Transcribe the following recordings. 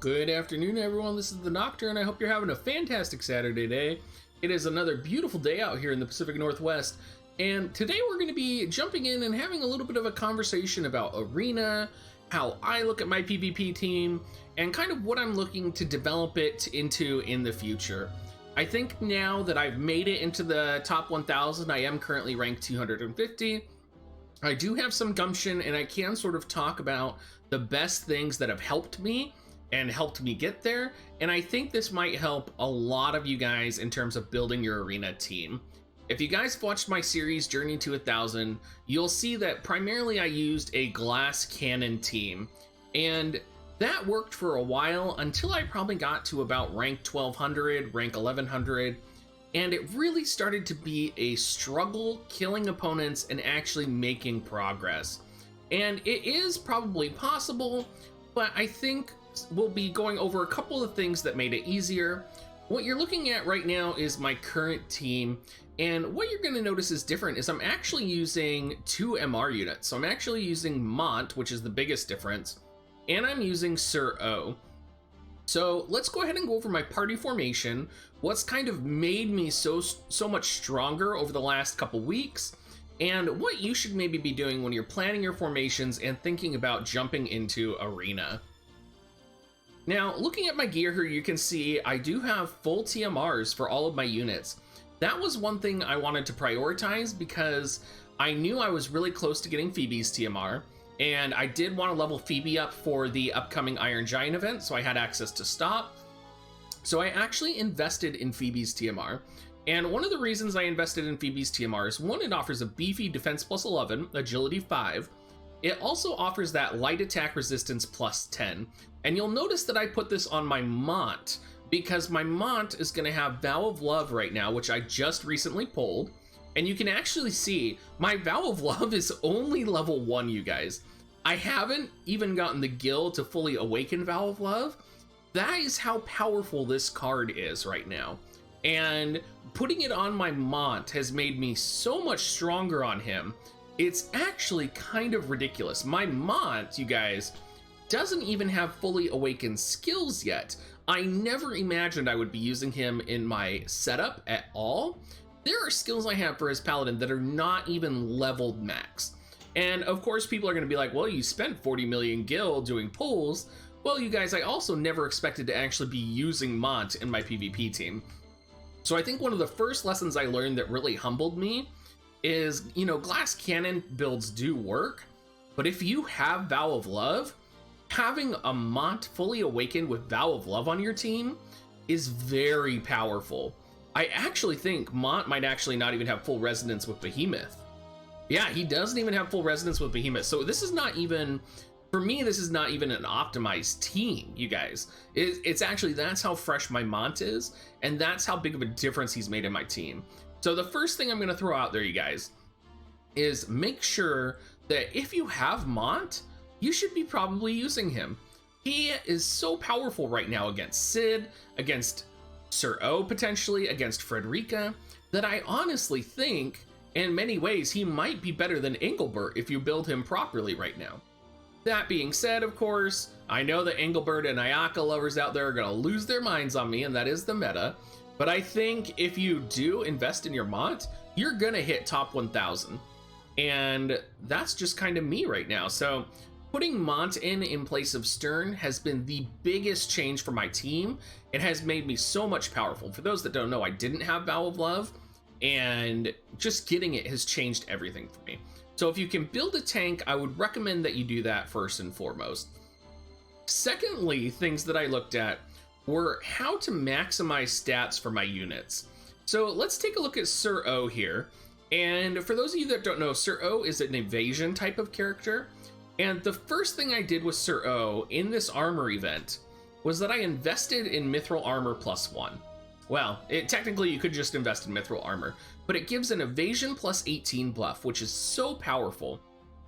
Good afternoon, everyone. This is the Doctor, and I hope you're having a fantastic Saturday day. It is another beautiful day out here in the Pacific Northwest, and today we're going to be jumping in and having a little bit of a conversation about Arena, how I look at my PvP team, and kind of what I'm looking to develop it into in the future. I think now that I've made it into the top 1,000, I am currently ranked 250. I do have some gumption, and I can sort of talk about the best things that have helped me and helped me get there, and I think this might help a lot of you guys in terms of building your Arena team. If you guys have watched my series Journey to 1,000, you'll see that primarily I used a glass cannon team, and that worked for a while until I probably got to about rank 1200, rank 1100, and it really started to be a struggle killing opponents and actually making progress. And it is probably possible, but I think we'll be going over a couple of things that made it easier. What you're looking at right now is my current team, and what you're going to notice is different is I'm actually using 2 MR units. So I'm actually using Mont, which is the biggest difference, and I'm using Sir O. So let's go ahead and go over my party formation, what's kind of made me so much stronger over the last couple weeks, and what you should maybe be doing when you're planning your formations and thinking about jumping into Arena. Now, looking at my gear here, you can see I do have full TMRs for all of my units. That was one thing I wanted to prioritize because I knew I was really close to getting Phoebe's TMR, and I did want to level Phoebe up for the upcoming Iron Giant event, so I had access to stop. So I actually invested in Phoebe's TMR, and one of the reasons I invested in Phoebe's TMR is, one, it offers a beefy defense plus 11, agility 5. It also offers that light attack resistance plus 10. And you'll notice that I put this on my Mont because my Mont is going to have Vow of Love right now, which I just recently pulled. And you can actually see my Vow of Love is only level 1, you guys. I haven't even gotten the Gil to fully awaken Vow of Love. That is how powerful this card is right now. And putting it on my Mont has made me so much stronger on him. It's actually kind of ridiculous. My Mont, you guys, doesn't even have fully awakened skills yet. I never imagined I would be using him in my setup at all. There are skills I have for his paladin that are not even leveled max. And of course, people are going to be like, well, you spent 40 million gil doing pulls. Well, you guys, I also never expected to actually be using Mont in my PvP team. So I think one of the first lessons I learned that really humbled me is, you know, glass cannon builds do work, but if you have Vow of Love, having a Mont fully awakened with Vow of Love on your team is very powerful. I actually think Mont might actually not even have full resonance with Behemoth. Yeah, he doesn't even have full resonance with Behemoth. So this is not even, for me, this is not even an optimized team, you guys. It's actually, that's how fresh my Mont is, and that's how big of a difference he's made in my team. So the first thing I'm going to throw out there, you guys, is make sure that if you have Mont, you should be probably using him. He is so powerful right now against Sid, against Sir O potentially, against Frederica, that I honestly think in many ways he might be better than Engelbert if you build him properly right now. That being said, of course, I know that Engelbert and Ayaka lovers out there are going to lose their minds on me, and that is the meta. But I think if you do invest in your Mont, you're going to hit top 1,000. And that's just kind of me right now. So putting Mont in place of Stern has been the biggest change for my team. It has made me so much powerful. For those that don't know, I didn't have Vow of Love, and just getting it has changed everything for me. So if you can build a tank, I would recommend that you do that first and foremost. Secondly, things that I looked at were how to maximize stats for my units. So let's take a look at Sir O here. And for those of you that don't know, Sir O is an evasion type of character. And the first thing I did with Sir O in this armor event was that I invested in Mithril Armor +1. Well, technically you could just invest in Mithril Armor, but it gives an evasion plus 18 buff, which is so powerful.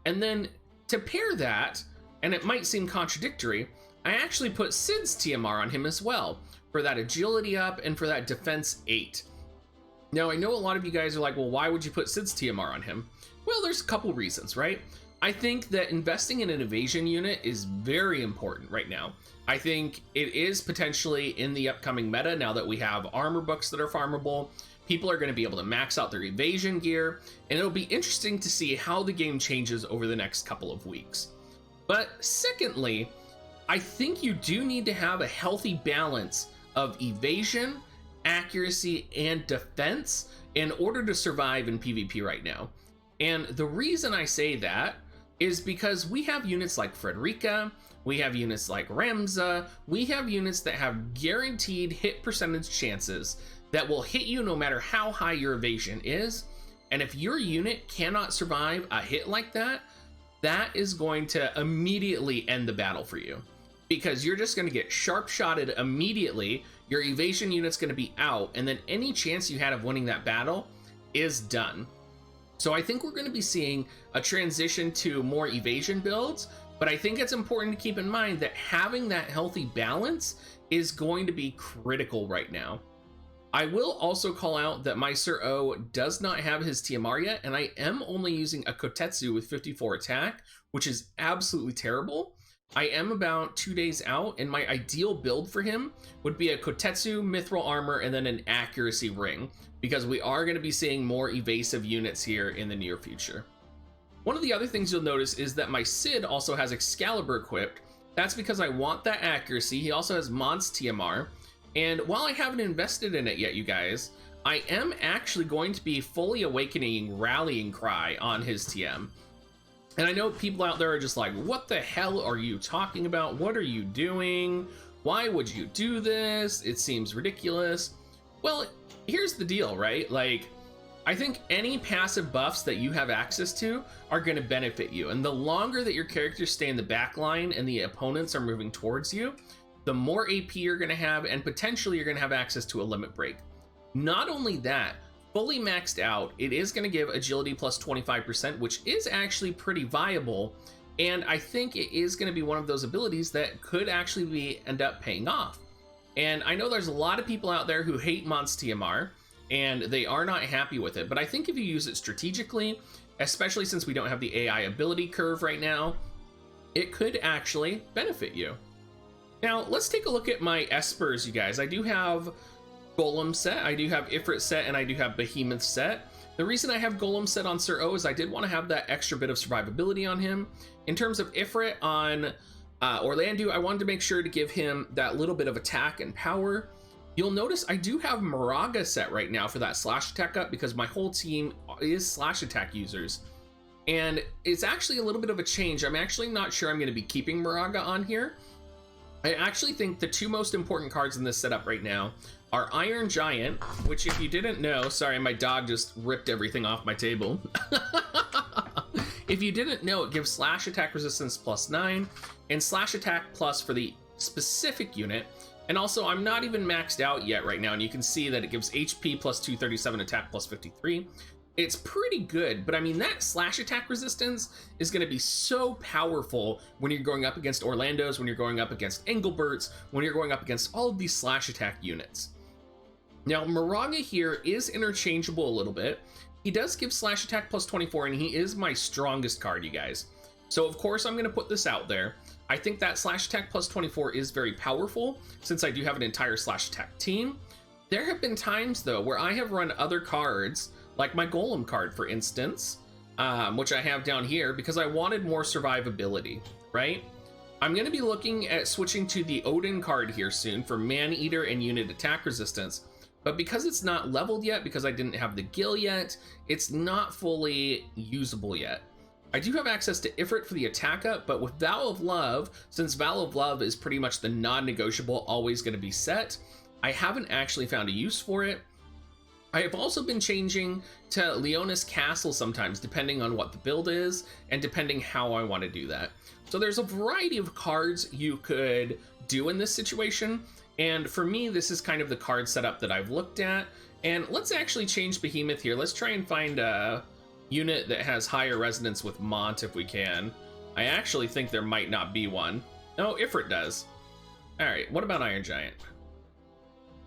And then to pair that, and it might seem contradictory, I actually put Sid's TMR on him as well, for that agility up and for that defense 8. Now, I know a lot of you guys are like, well, why would you put Sid's TMR on him? Well, there's a couple reasons, right? I think that investing in an evasion unit is very important right now. I think it is potentially in the upcoming meta, now that we have armor books that are farmable. People are going to be able to max out their evasion gear, and it'll be interesting to see how the game changes over the next couple of weeks. But secondly, I think you do need to have a healthy balance of evasion, accuracy, and defense in order to survive in PvP right now. And the reason I say that is because we have units like Frederica, we have units like Ramza, we have units that have guaranteed hit percentage chances that will hit you no matter how high your evasion is. And if your unit cannot survive a hit like that, that is going to immediately end the battle for you, because you're just going to get sharp shotted immediately. Your evasion unit's going to be out, and then any chance you had of winning that battle is done. So I think we're going to be seeing a transition to more evasion builds, but I think it's important to keep in mind that having that healthy balance is going to be critical right now. I will also call out that my Sir O does not have his TMR yet, and I am only using a Kotetsu with 54 attack, which is absolutely terrible. I am about 2 days out, and my ideal build for him would be a Kotetsu, Mithril Armor, and then an Accuracy Ring, because we are going to be seeing more evasive units here in the near future. One of the other things you'll notice is that my Cid also has Excalibur equipped. That's because I want that accuracy. He also has Mons TMR, and while I haven't invested in it yet, you guys, I am actually going to be fully awakening Rallying Cry on his TM. And I know people out there are just like, what the hell are you talking about? What are you doing? Why would you do this? It seems ridiculous. Well, here's the deal, right? Like, I think any passive buffs that you have access to are going to benefit you. And the longer that your characters stay in the back line and the opponents are moving towards you, the more AP you're going to have, and potentially you're going to have access to a limit break. Not only that, fully maxed out, it is going to give agility plus 25%, which is actually pretty viable. And I think it is going to be one of those abilities that could actually end up paying off. And I know there's a lot of people out there who hate Mons TMR, and they are not happy with it. But I think if you use it strategically, especially since we don't have the AI ability curve right now, it could actually benefit you. Now, let's take a look at my Espers, you guys. I do have Golem set, I do have Ifrit set, and I do have Behemoth set. The reason I have Golem set on Sir O is I did want to have that extra bit of survivability on him. In terms of Ifrit on Orlando, I wanted to make sure to give him that little bit of attack and power. You'll notice I do have Moraga set right now for that slash attack up, because my whole team is slash attack users. And it's actually a little bit of a change. I'm actually not sure I'm going to be keeping Moraga on here. I actually think the two most important cards in this setup right now are Iron Giant, which, if you didn't know, sorry, my dog just ripped everything off my table. If you didn't know, it gives slash attack resistance +9 and slash attack plus for the specific unit. And also, I'm not even maxed out yet right now, and you can see that it gives HP plus 237, attack plus 53. It's pretty good, but I mean, that slash attack resistance is going to be so powerful when you're going up against Orlandos, when you're going up against Engelberts, when you're going up against all of these slash attack units. Now, Moraga here is interchangeable a little bit. He does give slash attack plus 24, and he is my strongest card, you guys. So, of course, I'm going to put this out there. I think that slash attack plus 24 is very powerful, since I do have an entire slash attack team. There have been times, though, where I have run other cards, like my Golem card, for instance, which I have down here, because I wanted more survivability, right? I'm going to be looking at switching to the Odin card here soon for Man-Eater and unit attack resistance, but because it's not leveled yet, because I didn't have the Gil yet, it's not fully usable yet. I do have access to Ifrit for the attack up, but with Vow of Love, since Vow of Love is pretty much the non-negotiable, always going to be set, I haven't actually found a use for it. I have also been changing to Leonis Castle sometimes, depending on what the build is and depending how I want to do that. So there's a variety of cards you could do in this situation, and for me, this is kind of the card setup that I've looked at. And let's actually change Behemoth here. Let's try and find a unit that has higher resonance with Mont if we can. I actually think there might not be one. No, Ifrit does. All right, what about Iron Giant?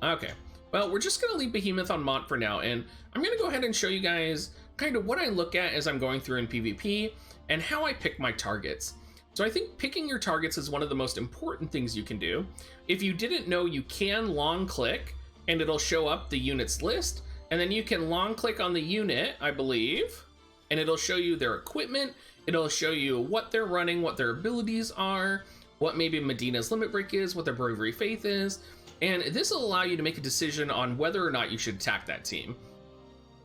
Okay. Well, we're just going to leave Behemoth on Mont for now, and I'm going to go ahead and show you guys kind of what I look at as I'm going through in PvP, and how I pick my targets. So I think picking your targets is one of the most important things you can do. If you didn't know, you can long click and it'll show up the units list, and then you can long click on the unit, I believe, and it'll show you their equipment. It'll show you what they're running, what their abilities are, what maybe Medina's limit break is, what their bravery faith is, and this will allow you to make a decision on whether or not you should attack that team.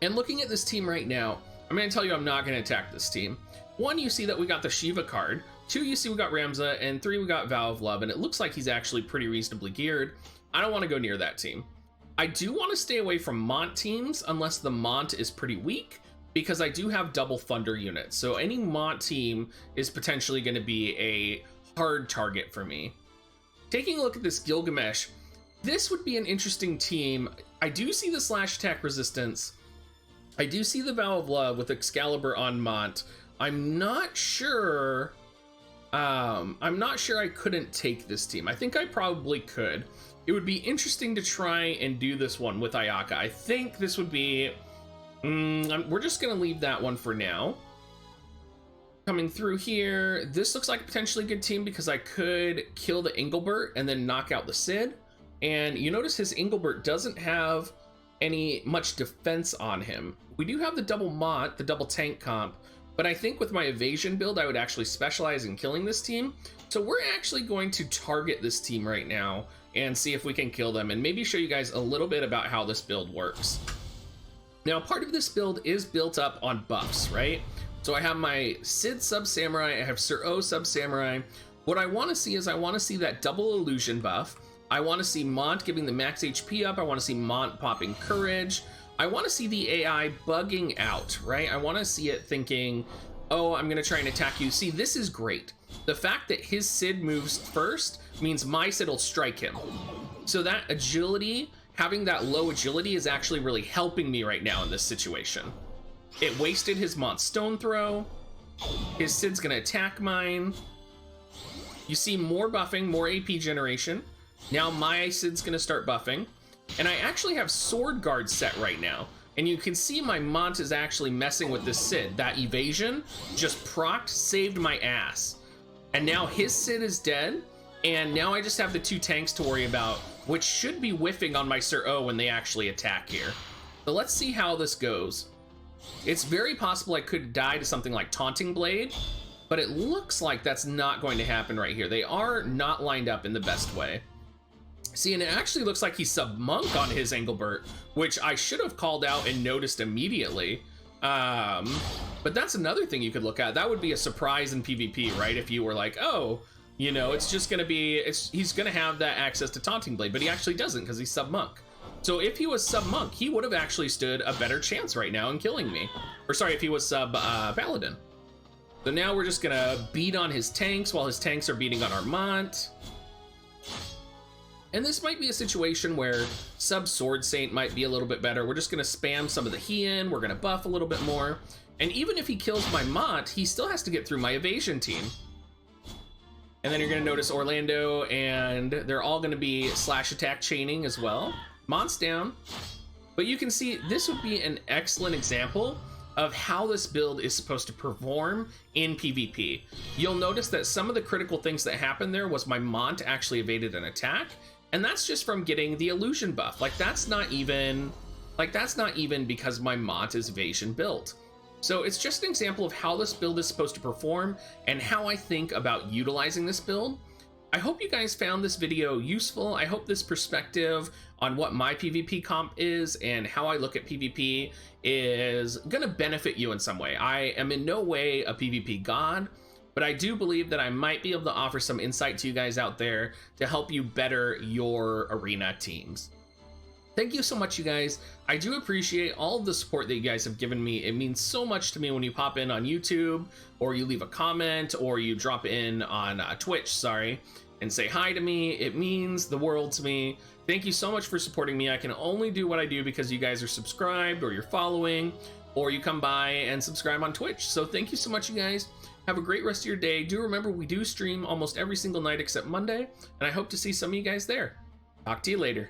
And looking at this team right now, I'm going to tell you I'm not going to attack this team. 1, you see that we got the Shiva card. 2, you see we got Ramza, and 3, we got Vow of Love, and it looks like he's actually pretty reasonably geared. I don't want to go near that team. I do want to stay away from Mont teams unless the Mont is pretty weak, because I do have double Thunder units. So any Mont team is potentially going to be a hard target for me. Taking a look at this Gilgamesh, this would be an interesting team. I do see the slash attack resistance. I do see the Vow of Love with Excalibur on Mont. I'm not sure I couldn't take this team. I think I probably could. It would be interesting to try and do this one with Ayaka. I think this would be... we're just going to leave that one for now. Coming through here, this looks like a potentially good team because I could kill the Engelbert and then knock out the Sid. And you notice his Engelbert doesn't have much defense on him. We do have the double Mont, the double tank comp, but I think with my evasion build, I would actually specialize in killing this team. So we're actually going to target this team right now and see if we can kill them, and maybe show you guys a little bit about how this build works. Now, part of this build is built up on buffs, right? So I have my Sid sub samurai, I have Sir O sub samurai. What I want to see is I want to see that double illusion buff. I want to see Mont giving the max HP up. I want to see Mont popping courage. I want to see the AI bugging out, right? I want to see it thinking, oh, I'm going to try and attack you. See, this is great. The fact that his Sid moves first means my Sid will strike him. So that agility, having that low agility is actually really helping me right now in this situation. It wasted his Mont Stone Throw. His Sid's going to attack mine. You see more buffing, more AP generation. Now my Sid's going to start buffing. And I actually have Sword Guard set right now. And you can see my Mont is actually messing with this Sid. That evasion just procced, saved my ass. And now his Sid is dead. And now I just have the 2 tanks to worry about, which should be whiffing on my Sir O when they actually attack here. So let's see how this goes. It's very possible I could die to something like Taunting Blade, but it looks like that's not going to happen right here. They are not lined up in the best way. See, and it actually looks like he's sub-monk on his Engelbert, which I should have called out and noticed immediately. But that's another thing you could look at. That would be a surprise in PvP, right? If you were like, oh, you know, it's just going to be, he's going to have that access to Taunting Blade, but he actually doesn't because he's sub-monk. So if he was sub-monk, he would have actually stood a better chance right now in killing me. Or sorry, if he was sub-paladin. So now we're just going to beat on his tanks while his tanks are beating on our Mont. And this might be a situation where sub Sword Saint might be a little bit better. We're just going to spam some of the Heian. We're going to buff a little bit more. And even if he kills my Mont, he still has to get through my evasion team. And then you're going to notice Orlando, and they're all going to be slash attack chaining as well. Mont's down. But you can see this would be an excellent example of how this build is supposed to perform in PvP. You'll notice that some of the critical things that happened there was my Mont actually evaded an attack. And that's just from getting the illusion buff. Like that's not even because my Mont is evasion built. So it's just an example of how this build is supposed to perform and how I think about utilizing this build. I hope you guys found this video useful. I hope this perspective on what my PvP comp is and how I look at PvP is gonna benefit you in some way. I am in no way a PvP god, but I do believe that I might be able to offer some insight to you guys out there to help you better your arena teams. Thank you so much, you guys. I do appreciate all of the support that you guys have given me. It means so much to me when you pop in on YouTube, or you leave a comment, or you drop in on Twitch, and say hi to me. It means the world to me. Thank you so much for supporting me. I can only do what I do because you guys are subscribed, or you're following, or you come by and subscribe on Twitch. So thank you so much, you guys. Have a great rest of your day. Do remember, we do stream almost every single night except Monday, and I hope to see some of you guys there. Talk to you later.